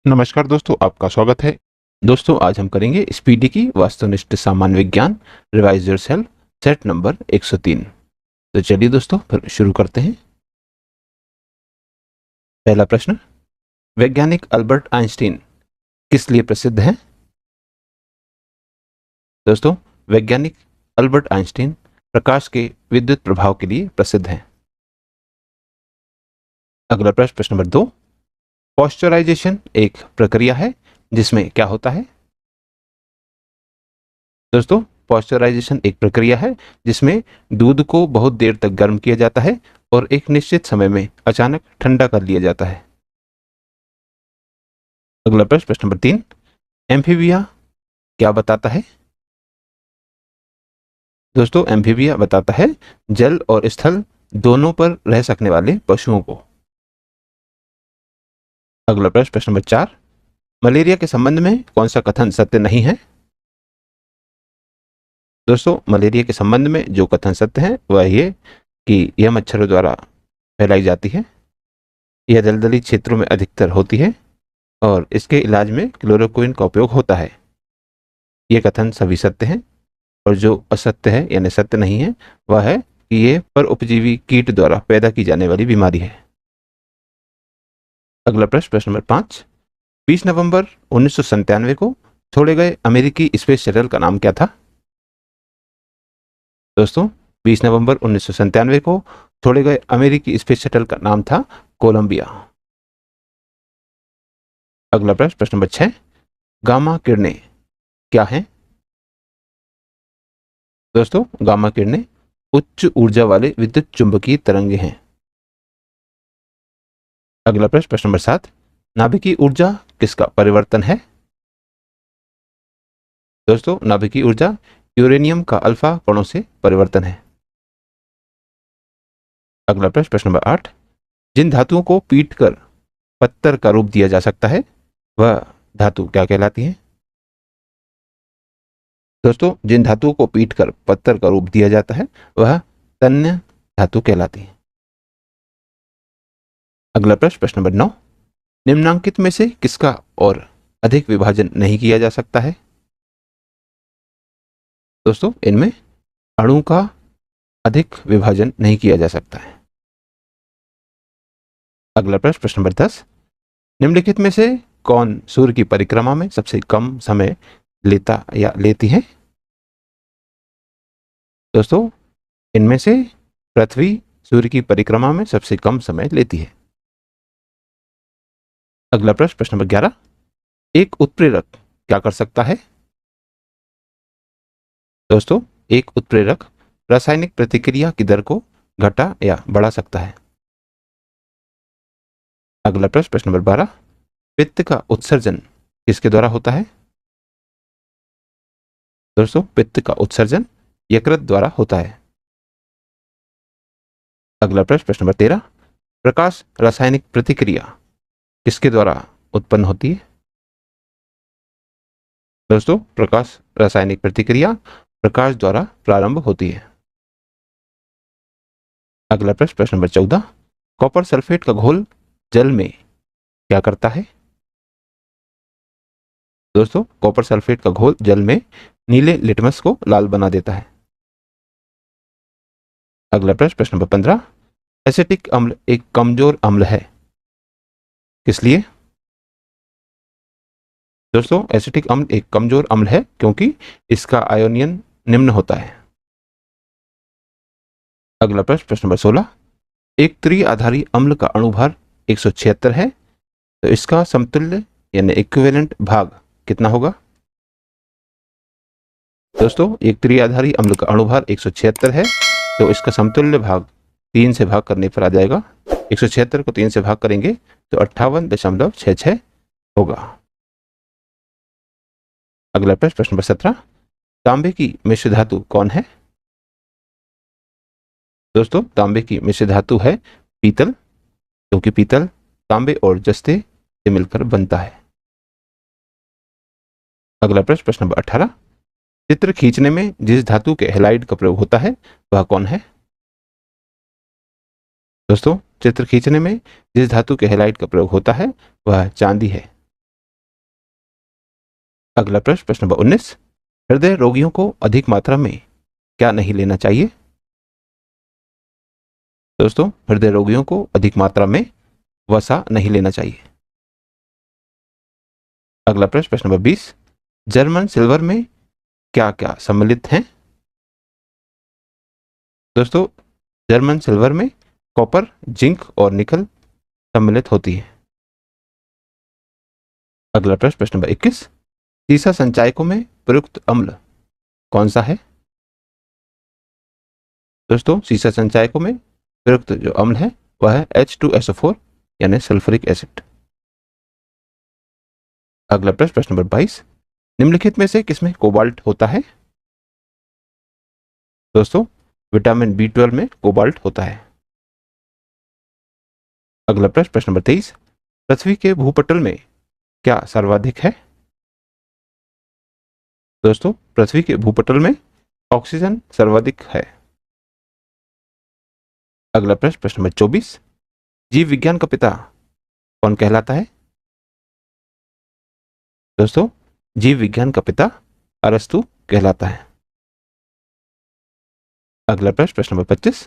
नमस्कार दोस्तों, आपका स्वागत है। दोस्तों, आज हम करेंगे स्पीडी की वस्तुनिष्ठ सामान्य विज्ञान रिवाइज योरसेल्फ सेट नंबर 103। तो चलिए दोस्तों, फिर शुरू करते हैं। पहला प्रश्न, वैज्ञानिक अल्बर्ट आइंस्टीन किस लिए प्रसिद्ध हैं? दोस्तों, वैज्ञानिक अल्बर्ट आइंस्टीन प्रकाश के विद्युत प्रभाव के लिए प्रसिद्ध हैं। अगला प्रश्न, प्रश्न नंबर 2, पॉस्चराइजेशन एक प्रक्रिया है जिसमें क्या होता है? दोस्तों, पॉस्चराइजेशन एक प्रक्रिया है जिसमें दूध को बहुत देर तक गर्म किया जाता है और एक निश्चित समय में अचानक ठंडा कर लिया जाता है। अगला प्रश्न, प्रश्न नंबर 3, एम्फीबिया क्या बताता है? दोस्तों, एम्फीबिया बताता है जल और स्थल दोनों पर रह सकने वाले पशुओं को। अगला प्रश्न, प्रश्न नंबर 4, मलेरिया के संबंध में कौन सा कथन सत्य नहीं है? दोस्तों, मलेरिया के संबंध में जो कथन सत्य है वह ये कि यह मच्छरों द्वारा फैलाई जाती है, यह दलदली क्षेत्रों में अधिकतर होती है और इसके इलाज में क्लोरोक्विन का उपयोग होता है। ये कथन सभी सत्य हैं और जो असत्य है यानी सत्य नहीं है वह है कि ये पर उपजीवी कीट द्वारा पैदा की जाने वाली बीमारी है। अगला प्रश्न, प्रश्न नंबर 5, 20 नवंबर 1997 को छोड़े गए अमेरिकी स्पेस शटल का नाम क्या था? दोस्तों, 20 नवंबर 1997 को छोड़े गए अमेरिकी स्पेस शटल का नाम था कोलंबिया। अगला प्रश्न, प्रश्न नंबर 6, गामा किरणें क्या हैं? दोस्तों, गामा किरणें उच्च ऊर्जा वाले विद्युत चुंबकीय तरंगे हैं। अगला प्रश्न, प्रश्न नंबर 7, नाभिकीय ऊर्जा किसका परिवर्तन है? दोस्तों, नाभिकीय ऊर्जा यूरेनियम का अल्फा कणों से परिवर्तन है। अगला प्रश्न, प्रश्न नंबर 8, जिन धातुओं को पीट कर पत्थर का रूप दिया जा सकता है वह धातु क्या कहलाती है? दोस्तों, जिन धातुओं को पीट कर पत्थर का रूप दिया जाता है वह तन्य धातु कहलाती है। अगला प्रश्न, प्रश्न नंबर 9, निम्नांकित में से किसका और अधिक विभाजन नहीं किया जा सकता है? दोस्तों, इनमें अणु का अधिक विभाजन नहीं किया जा सकता है। अगला प्रश्न, प्रश्न नंबर 10, निम्नलिखित में से कौन सूर्य की परिक्रमा में सबसे कम समय लेता या लेती है? दोस्तों, इनमें से पृथ्वी सूर्य की परिक्रमा में सबसे कम समय लेती है। अगला प्रश्न, प्रश्न नंबर 11, एक उत्प्रेरक क्या कर सकता है? दोस्तों, एक उत्प्रेरक रासायनिक प्रतिक्रिया की दर को घटा या बढ़ा सकता है। अगला प्रश्न, प्रश्न नंबर 12, पित्त का उत्सर्जन किसके द्वारा होता है? दोस्तों, पित्त का उत्सर्जन यकृत द्वारा होता है। अगला प्रश्न, प्रश्न नंबर 13, प्रकाश रासायनिक प्रतिक्रिया किसके द्वारा उत्पन्न होती है? दोस्तों, प्रकाश रासायनिक प्रतिक्रिया प्रकाश द्वारा प्रारंभ होती है। अगला प्रश्न, प्रश्न नंबर 14, कॉपर सल्फेट का घोल जल में क्या करता है? दोस्तों, कॉपर सल्फेट का घोल जल में नीले लिटमस को लाल बना देता है। अगला प्रश्न, प्रश्न नंबर 15, एसिटिक अम्ल एक कमजोर अम्ल है, किस लिए? दोस्तों, एसिटिक अम्ल एक कमजोर अम्ल है क्योंकि इसका आयोनियन निम्न होता है। अगला प्रश्न, प्रश्न नंबर 16, एक त्रिआधारी अम्ल का अणुभार 176 है, तो इसका समतुल्य यानी इक्विवेलेंट भाग कितना होगा? दोस्तों, एक त्रिआधारी अम्ल का अणुभार 176 है, तो इसका समतुल्य भाग 3 से भाग करने पर आ जाएगा। 176 को 3 से भाग करेंगे तो 58.66 होगा। अगला प्रश्न, प्रश्न नंबर 17, तांबे की मिश्र धातु कौन है? दोस्तों, तांबे की मिश्र धातु है पीतल, क्योंकि पीतल तांबे और जस्ते से मिलकर बनता है। अगला प्रश्न, प्रश्न नंबर 18, चित्र खींचने में जिस धातु के हैलाइड का प्रयोग होता है वह कौन है? दोस्तों, चित्र खींचने में जिस धातु के हैलाइड का प्रयोग होता है वह चांदी है। अगला प्रश्न, प्रश्न नंबर 19, हृदय रोगियों को अधिक मात्रा में क्या नहीं लेना चाहिए? दोस्तों, हृदय रोगियों को अधिक मात्रा में वसा नहीं लेना चाहिए। अगला प्रश्न, प्रश्न नंबर 20, जर्मन सिल्वर में क्या क्या सम्मिलित हैं? दोस्तों, जर्मन सिल्वर में कॉपर, जिंक और निकल सम्मिलित होती है। अगला प्रश्न, प्रश्न नंबर 21, सीसा संचायकों में प्रयुक्त अम्ल कौन सा है? दोस्तों, सीसा संचायकों में प्रयुक्त जो अम्ल है वह है H2SO4 यानी सल्फ्यूरिक एसिड। अगला प्रश्न, प्रश्न नंबर 22, निम्नलिखित में से किसमें कोबाल्ट होता है? दोस्तों, विटामिन B12 में कोबाल्ट होता है। अगला प्रश्न, प्रश्न नंबर 23, पृथ्वी के भूपटल में क्या सर्वाधिक है? दोस्तों, पृथ्वी के भूपटल में ऑक्सीजन सर्वाधिक है। अगला प्रश्न, प्रश्न नंबर 24, जीव विज्ञान का पिता कौन कहलाता है? दोस्तों, जीव विज्ञान का पिता अरस्तु कहलाता है। अगला प्रश्न, प्रश्न नंबर 25,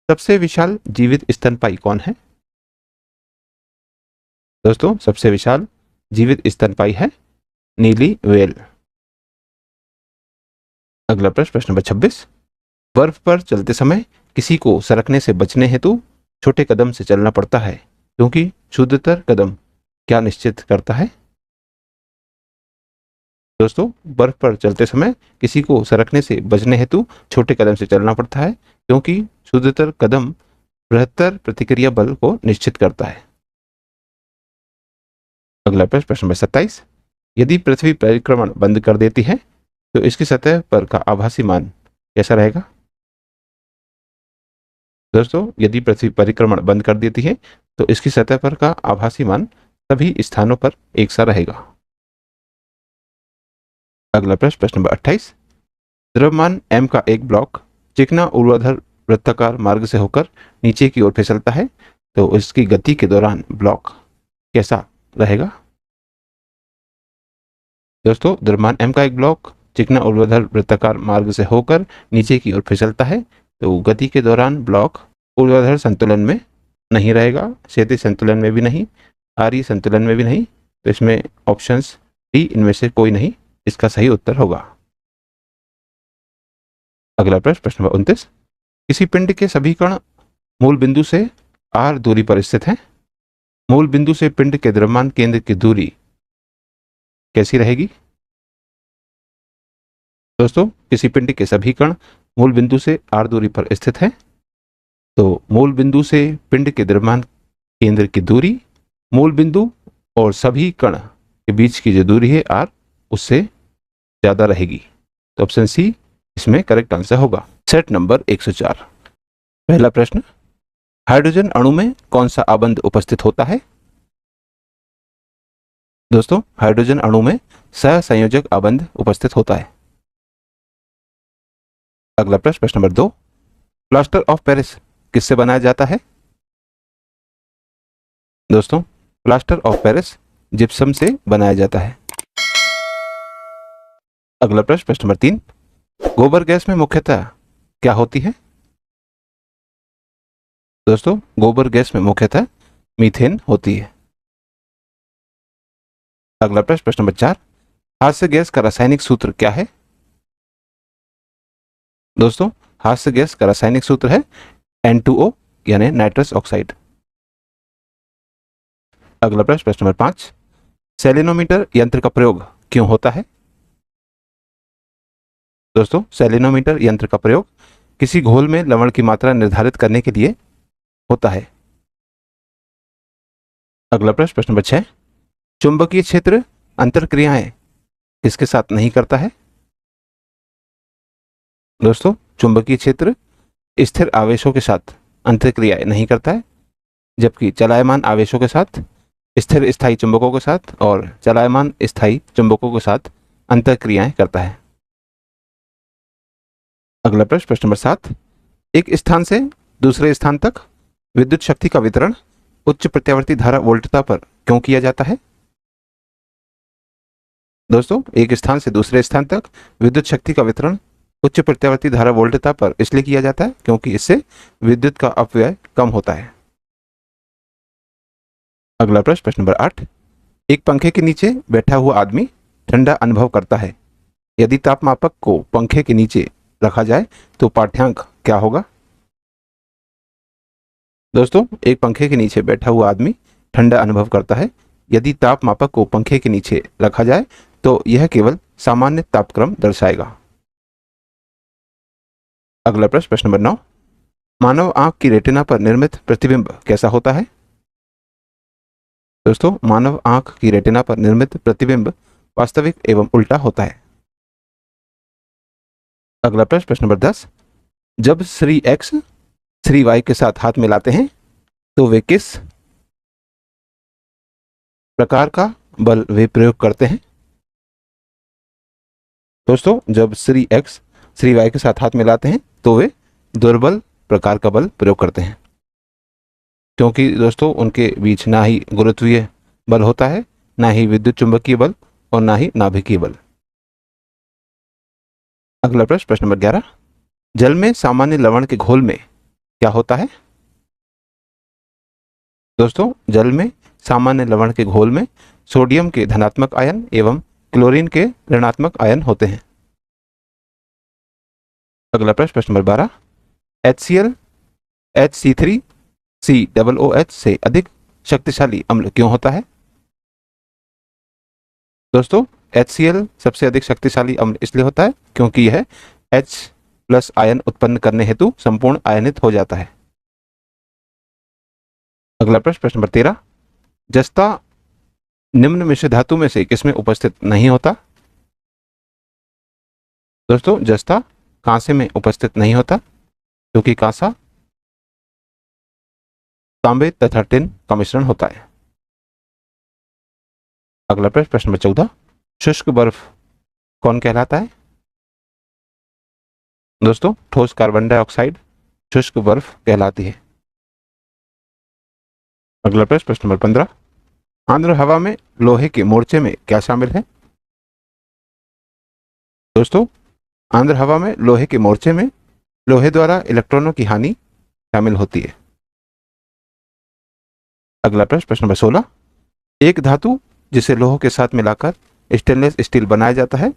सबसे विशाल जीवित स्तनपायी कौन है? दोस्तों, सबसे विशाल जीवित स्तनपायी है नीली व्हेल। अगला प्रश्न, प्रश्न नंबर 26, बर्फ पर चलते समय किसी को सरकने से बचने हेतु छोटे कदम से चलना पड़ता है क्योंकि शुद्धतर कदम क्या निश्चित करता है? दोस्तों, बर्फ पर चलते समय किसी को सरकने से बचने हेतु छोटे कदम से चलना पड़ता है क्योंकि शुद्धतर कदम बृहत्तर प्रतिक्रिया बल को निश्चित करता है। अगला प्रश्न, प्रश्न नंबर 27, यदि पृथ्वी परिक्रमण बंद कर देती है तो इसकी सतह पर का आभासी मान कैसा रहेगा? दोस्तों, यदि पृथ्वी परिक्रमण बंद कर देती है तो इसकी सतह पर का आभासी मान सभी स्थानों पर एक सा रहेगा। अगला प्रश्न, प्रश्न नंबर 28, द्रव्यमान m का एक ब्लॉक चिकना ऊर्ध्वाधर वृत्ताकार मार्ग से होकर नीचे की ओर फिसलता है तो इसकी गति के दौरान ब्लॉक कैसा रहेगा? दोस्तों, द्रव्यमान m का एक ब्लॉक चिकना ऊर्ध्वाधर वृत्ताकार मार्ग से होकर नीचे की ओर फिसलता है तो गति के दौरान ब्लॉक ऊर्ध्वाधर संतुलन में नहीं रहेगा, क्षैतिज संतुलन में भी नहीं, आर्य संतुलन में भी नहीं। तो इसमें ऑप्शंस डी इनमें से कोई नहीं इसका सही उत्तर होगा। अगला प्रश्न, प्रश्न नंबर 29, किसी पिंड के सभी कण मूल बिंदु से r दूरी पर स्थित हैं। मूल बिंदु से पिंड के द्रव्यमान केंद्र की दूरी कैसी रहेगी? दोस्तों, किसी पिंड के सभी कण मूल बिंदु से r दूरी पर स्थित हैं तो मूल बिंदु से पिंड के द्रव्यमान केंद्र की दूरी मूल बिंदु और सभी कण के बीच की जो दूरी है r उससे ज्यादा रहेगी। तो ऑप्शन सी इसमें करेक्ट आंसर होगा। सेट नंबर 104, पहला प्रश्न, हाइड्रोजन अणु में कौन सा आबंध उपस्थित होता है? दोस्तों, हाइड्रोजन अणु में सहसंयोजक आबंध उपस्थित होता है। अगला प्रश्न, प्रश्न नंबर 2, प्लास्टर ऑफ पेरिस किससे बनाया जाता है? दोस्तों, प्लास्टर ऑफ पेरिस जिप्सम से बनाया जाता है। अगला प्रश्न, प्रश्न नंबर 3, गोबर गैस में मुख्यतः क्या होती है? दोस्तों, गोबर गैस में मुख्यतः मीथेन होती है। अगला प्रश्न, प्रश्न नंबर 4, हास्य गैस का रासायनिक सूत्र क्या है? दोस्तों, हास्य गैस का रासायनिक सूत्र है N2O यानी नाइट्रस ऑक्साइड। अगला प्रश्न, प्रश्न नंबर 5, सेलेनोमीटर यंत्र का प्रयोग क्यों होता है? दोस्तों, सेलेनोमीटर यंत्र का प्रयोग किसी घोल में लवण की मात्रा निर्धारित करने के लिए होता है। अगला प्रश्न, प्रश्न नंबर 6, चुंबकीय क्षेत्र अंतरक्रियाएं किसके साथ नहीं करता है? दोस्तों, चुंबकीय क्षेत्र स्थिर आवेशों के साथ अंतरक्रियाएं नहीं करता है जबकि चलायमान आवेशों के साथ, स्थिर स्थायी चुंबकों के साथ और चलायमान स्थायी चुंबकों के साथ अंतरक्रियाएं करता है। अगला प्रश्न, प्रश्न नंबर 7, एक स्थान से दूसरे स्थान तक विद्युत शक्ति का वितरण उच्च प्रत्यावर्ती धारा वोल्टता पर क्यों किया जाता है? दोस्तों, एक स्थान से दूसरे स्थान तक विद्युत शक्ति का वितरण उच्च प्रत्यावर्ती धारा वोल्टता पर इसलिए किया जाता है क्योंकि इससे विद्युत का अपव्यय कम होता है। अगला प्रश्न, प्रश्न नंबर 8। एक पंखे के नीचे बैठा हुआ आदमी ठंडा अनुभव करता है। यदि तापमापक को पंखे के नीचे रखा जाए तो पाठ्यांक क्या होगा? दोस्तों, एक पंखे के नीचे बैठा हुआ आदमी ठंडा अनुभव करता है। यदि तापमापक को पंखे के नीचे रखा जाए तो यह केवल सामान्य तापक्रम दर्शाएगा। अगला प्रश्न, प्रश्न नंबर 9। मानव आंख की रेटिना पर निर्मित प्रतिबिंब कैसा होता है? दोस्तों, मानव आंख की रेटिना पर निर्मित प्रतिबिंब वास्तविक एवं उल्टा होता है। अगला प्रश्न, प्रश्न नंबर 10। जब श्री एक्स श्री वाई के साथ हाथ मिलाते हैं तो वे किस प्रकार का बल वे प्रयोग करते हैं? दोस्तों, जब श्री एक्स श्री वाई के साथ हाथ मिलाते हैं तो वे दुर्बल प्रकार का बल प्रयोग करते हैं, क्योंकि दोस्तों उनके बीच ना ही गुरुत्वीय बल होता है, ना ही विद्युत चुंबकीय बल और ना ही नाभिकीय बल। अगला प्रश्न, प्रश्न नंबर 11। जल में सामान्य लवण के घोल में क्या होता है? दोस्तों, जल में सामान्य लवण के घोल में सोडियम के धनात्मक आयन एवं क्लोरीन के ऋणात्मक आयन होते हैं। अगला प्रश्न, प्रश्न नंबर 12। HCl HC3COOH से अधिक शक्तिशाली अम्ल क्यों होता है? दोस्तों, HCl सबसे अधिक शक्तिशाली अम्ल इसलिए होता है क्योंकि यह H+ आयन उत्पन्न करने हेतु संपूर्ण आयनित हो जाता है। अगला प्रश्न, प्रश्न नंबर 13। जस्ता निम्न मिश्र धातु में से किसमें उपस्थित नहीं होता? दोस्तों, जस्ता कांसे में उपस्थित नहीं होता क्योंकि कांसा तांबे तथा टिन का मिश्रण होता है। अगला प्रश्न, प्रश्न नंबर 14। शुष्क बर्फ कौन कहलाता है? दोस्तों, ठोस कार्बन डाइऑक्साइड शुष्क बर्फ कहलाती है। अगला प्रश्न, प्रश्न नंबर 15। आंध्र हवा में लोहे के मोर्चे में क्या शामिल है? दोस्तों, आंध्र हवा में लोहे के मोर्चे में लोहे द्वारा इलेक्ट्रॉनों की हानि शामिल होती है। अगला प्रश्न, प्रश्न नंबर 16। एक धातु जिसे लोह के साथ मिलाकर स्टेनलेस स्टील बनाया जाता है,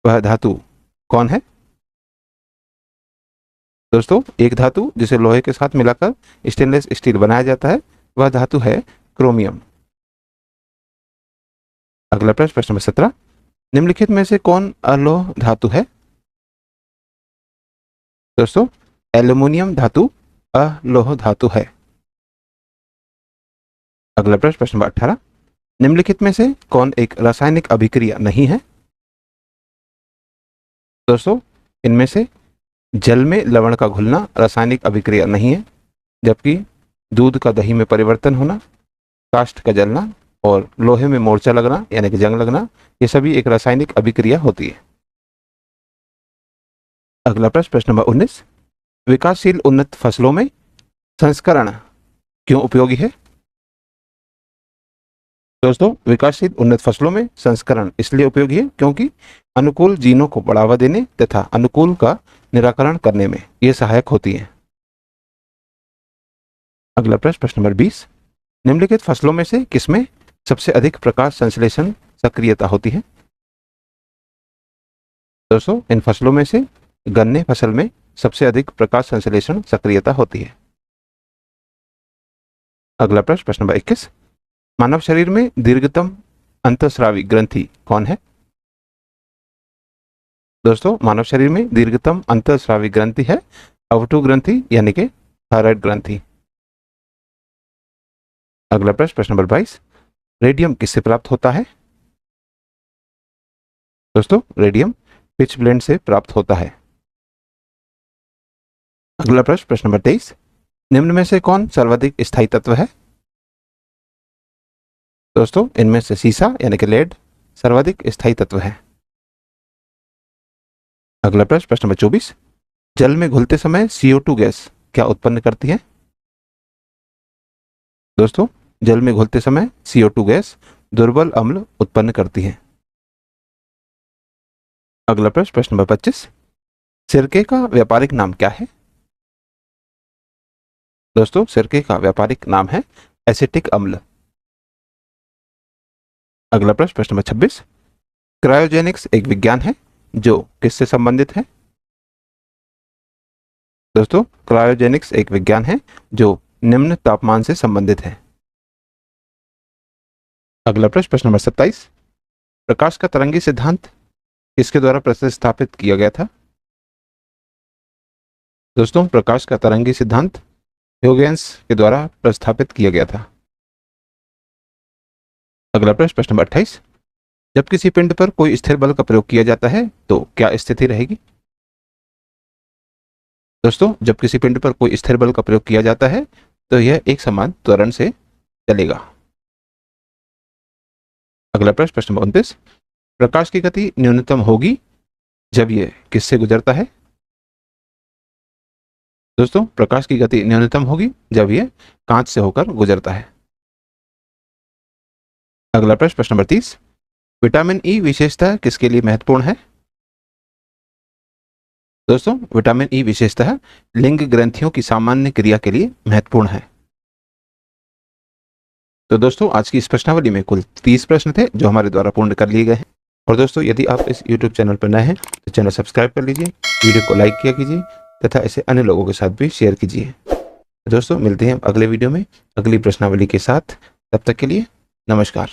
वह धातु कौन है? दोस्तों, एक धातु जिसे लोहे के साथ मिलाकर स्टेनलेस स्टील बनाया जाता है, वह धातु है क्रोमियम। अगला प्रश्न, प्रश्न नंबर 17। निम्नलिखित में से कौन अलोह धातु है? दोस्तों, एल्यूमिनियम धातु अलोह धातु है। अगला प्रश्न, प्रश्न नंबर 18। निम्नलिखित में से कौन एक रासायनिक अभिक्रिया नहीं है? दोस्तों, इनमें से जल में लवण का घुलना रासायनिक अभिक्रिया नहीं है, जबकि दूध का दही में परिवर्तन होना, काष्ठ का जलना और लोहे में मोर्चा लगना यानी कि जंग लगना, ये सभी एक रासायनिक अभिक्रिया होती है। अगला प्रश्न, प्रश्न नंबर 19। विकासशील उन्नत फसलों में संस्करण क्यों उपयोगी है? दोस्तों, विकासशील उन्नत फसलों में संस्करण इसलिए उपयोगी है क्योंकि अनुकूल जीनों को बढ़ावा देने तथा अनुकूल का निराकरण करने में ये सहायक होती है। अगला प्रश्न, प्रश्न नंबर 20। निम्नलिखित फसलों में से किसमें सबसे अधिक प्रकाश संश्लेषण सक्रियता होती है? दोस्तों, इन फसलों में से गन्ने फसल में सबसे अधिक प्रकाश संश्लेषण सक्रियता होती है। अगला प्रश्न, प्रश्न नंबर 21। मानव शरीर में दीर्घतम अंतःस्रावी ग्रंथि कौन है? दोस्तों, मानव शरीर में दीर्घतम अंतःस्रावी ग्रंथि है अवटु ग्रंथि यानी कि थायराइड ग्रंथि। अगला प्रश्न, प्रश्न नंबर 22। रेडियम किससे प्राप्त होता है? दोस्तों, रेडियम पिच ब्लेंड से प्राप्त होता है। अगला प्रश्न, प्रश्न नंबर 23। निम्न में से कौन सर्वाधिक स्थायी तत्व है? दोस्तों, इनमें से सीसा यानी कि लेड सर्वाधिक स्थायी तत्व है। अगला प्रश्न, प्रश्न नंबर 24। जल में घुलते समय CO2 गैस क्या उत्पन्न करती है? दोस्तों, जल में घुलते समय CO2 गैस दुर्बल अम्ल उत्पन्न करती है। अगला प्रश्न, प्रश्न नंबर 25, सिरके का व्यापारिक नाम क्या है? दोस्तों, सिरके का व्यापारिक नाम है एसिटिक अम्ल। अगला प्रश्न, प्रश्न नंबर 26, क्रायोजेनिक्स एक विज्ञान है जो किससे संबंधित है? दोस्तों, क्रायोजेनिक्स एक विज्ञान है जो निम्न तापमान से संबंधित है। अगला प्रश्न, प्रश्न नंबर 27, प्रकाश का तरंगी सिद्धांत किसके द्वारा प्रतिस्थापित किया गया था? दोस्तों, प्रकाश का तरंगी सिद्धांत ह्यूजेंस के द्वारा प्रस्थापित किया गया था। अगला प्रश्न, प्रश्न नंबर 28, जब किसी पिंड पर कोई स्थिर बल का प्रयोग किया जाता है तो क्या स्थिति रहेगी? दोस्तों, जब किसी पिंड पर कोई स्थिर बल का प्रयोग किया जाता है तो यह एक समान त्वरण से चलेगा। अगला प्रश्न, प्रश्न नंबर 29, प्रकाश की गति न्यूनतम होगी जब यह किससे गुजरता है? दोस्तों, प्रकाश की गति न्यूनतम होगी जब यह कांच से होकर गुजरता है। अगला प्रश्न, प्रश्न नंबर 30, विटामिन ई विशेषता किसके लिए महत्वपूर्ण है? दोस्तों, विटामिन ई विशेषतः लिंग ग्रंथियों की सामान्य क्रिया के लिए महत्वपूर्ण है। तो दोस्तों, आज की इस प्रश्नावली में कुल 30 प्रश्न थे जो हमारे द्वारा पूर्ण कर लिए गए हैं। और दोस्तों, यदि आप इस YouTube चैनल पर नए हैं तो चैनल सब्सक्राइब कर लीजिए, वीडियो को लाइक किया कीजिए तथा इसे अन्य लोगों के साथ भी शेयर कीजिए। दोस्तों, मिलते हैं अगले वीडियो में अगली प्रश्नावली के साथ। तब तक के लिए नमस्कार।